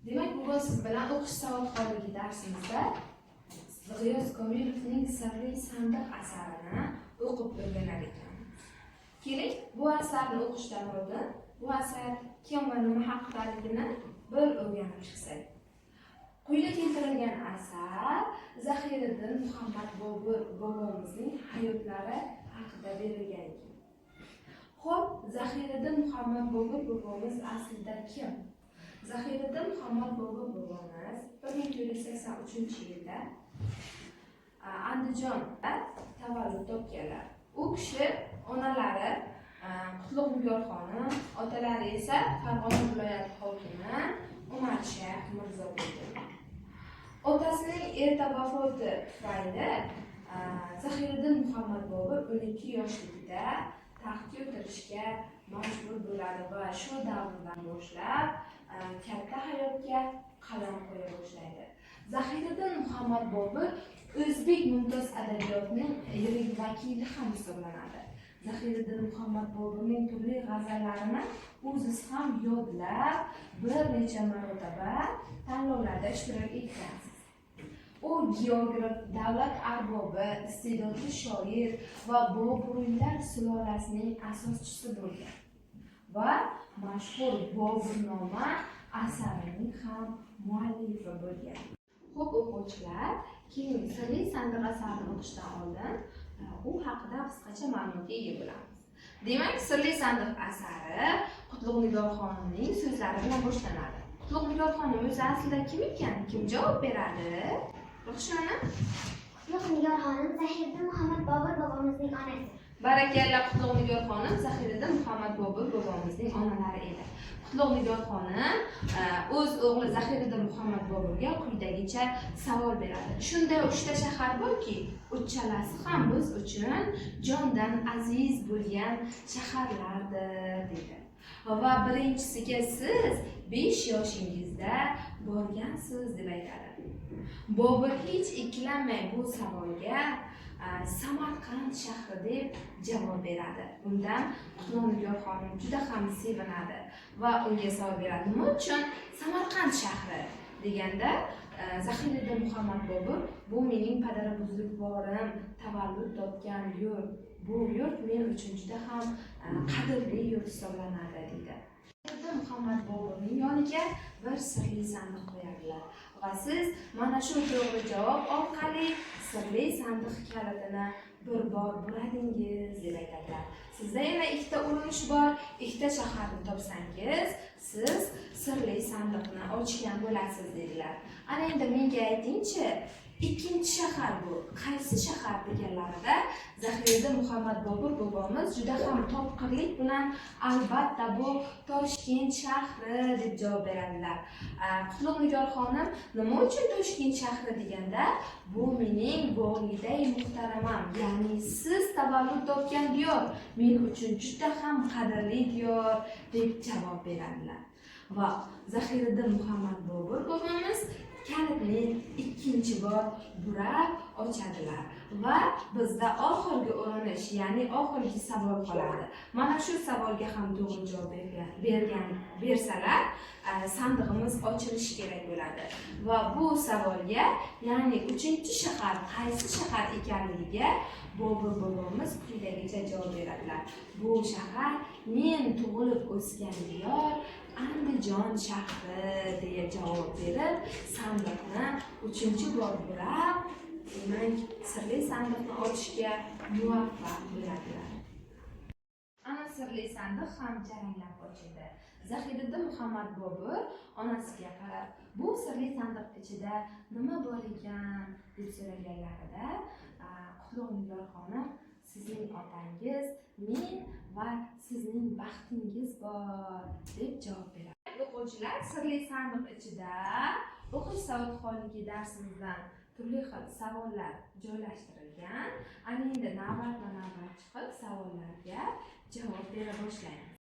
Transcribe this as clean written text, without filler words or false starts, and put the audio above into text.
Demak, bugun siz bilan o'qish savodxonligi darsimizda G'iyos Komilovning Sirli sandiq asarini o'qib o'rganar ekanmiz. Keling, bu asarni o'qishdan oldin bu asar kim va nima haqidaligini bir o'rganib chiqsak. Quyida keltirilgan asar Zahiriddin Muhammad Bobur bobomizning hayotlari haqida berilgan ekan. Xo'p, Zahiriddin Muhammad Bobur bobomiz aslida kim? Zahiriddin Muhammad Bobur bobomiz 1483-yilda Andijonda tavallud topganlar. U kishi onalari Qutlug' Nigor xonim, otalari esa Farg'ona viloyati hokimi Umarshayx Mirzo bo'lgan. Otasining erta vafoti tufayli Zahiriddin Muhammad Bobur 12 yoshligida taxtga o'tirishga majbur bo'ladi va shu davrdan boshlab katta hayotga qadam qo'ya boshlaydi. Zahiriddin Muhammad Bobur o'zbek mumtoz adabiyotining yirik vakili ham hisoblanadi. Zahiriddin Muhammad Boburning turli g'azallarini o'zingiz ham yodlab, bir necha marotaba tanlovlarda ishtirok etgansiz. U geograf, davlat arbobi, iste'dodli shoir va Boburiylar sulolasining asoschisi bo'lgan va mashhur Boburnoma asarining ham muallifi bo'lgan. Xo'p, o'quvchilar, keling Sirli sandiq asarini o'qishdan oldin u haqida qisqacha ma'lumotga ega bo'lamiz. Demak, Sirli sandiq asari Qutlug' Nigor xonimning so'zlari bilan boshlanadi. Qutlug' Nigor xonim o'zi aslida kim ekan? Kim javob beradi? Ruxshona? Qutlug' Nigor xonim Zahiriddin Muhammad Bobur bobomizning onasi. Barakalla, Qutlug' Nigor xonim Zahiriddin Muhammad Bobur bobomizning onalari edi. Qutlug' Nigor xonim o'z o'g'li Zahiriddin Muhammad Boburga quyidagicha savol beradi. Shunday 3 ta shahar borki, uchalasi ham biz uchun jondan aziz bo'lgan shaharlardir dedi. Va birinchisiga siz 5 yoshingizda borgansiz deb aytadi. Bobur hech ikkilanmay bu savolga Samarqand shahri deb javob beradi. Bundan Qutlug' Nigor xonim juda ham sevinadi va unga savol beradi. Nima uchun Samarqand shahri deganda Zahiriddin Muhammad Bobur bu mening padara buzrukvorim tavallud topgan yurt. Bu yurt men uchun juda ham qadrli yurt hisoblanadi dedi. Zahiriddin Muhammad Boburning yoniga bir sirli sandiq qo'yadilar va siz mana shu to'g'ri javob orqali sirli sandiq kalitini bir bor buradingiz deb aytadilar. Sizda yana ikkita urinish bor, ikkita shaharni topsangiz, siz sirli sandiqni ochgan bo'lasiz dedilar. Ana endi menga aytingchi, ikkinchi shahar bu qaysi shahar deganlarida Zahiriddin Muhammad Bobur bobomiz juda ham topqirlik bilan albatta bu Toshkent shahri deb javob beradilar. Qutlug' Nigor xonim nima uchun Toshkent shahri deganda, bu mening volidai muhtaramam, ya'ni siz tavallud topgan diyor men uchun juda ham qadrli diyor deb javob beradilar. Va Zahiriddin Muhammad Bobur bobomiz kalitni ikkinchi bor burab ochadilar va bizda oxirgi urinish, ya'ni oxirgi savol qoladi. Mana shu savolga ham to'g'ri javob bersalar, sandig'imiz ochilishi kerak bo'ladi. Va bu savolga, ya'ni 3-shahar qaysi shahar ekanligiga Bobur bobomiz quyidagicha javob beradilar. Bu shahar men tug'ilib o'sgan diyor Andijon shahri deya javob berib, sandiqni 3-bor burab, demak, sirli sandiqni ochishga muvaffaq bo'ladilar. Ana sirli sandiq ham jaranglab ochildi. Zahiriddin Muhammad Bobur onasiga qarab, bu sirli sandiq ichida nima bor ekan deb so'raganlarida, Qutlug' Nigor xonim sizning otangiz, men va sizning baxtingiz bor deb javob beradi. O'quvchilar, sirli sandiq ichida o'qish savodxonligi darsimizdan turli xil savollar joylashtirilgan. Ana endi navbatma-navbat chiqib savollarga javob bera boshlaymiz.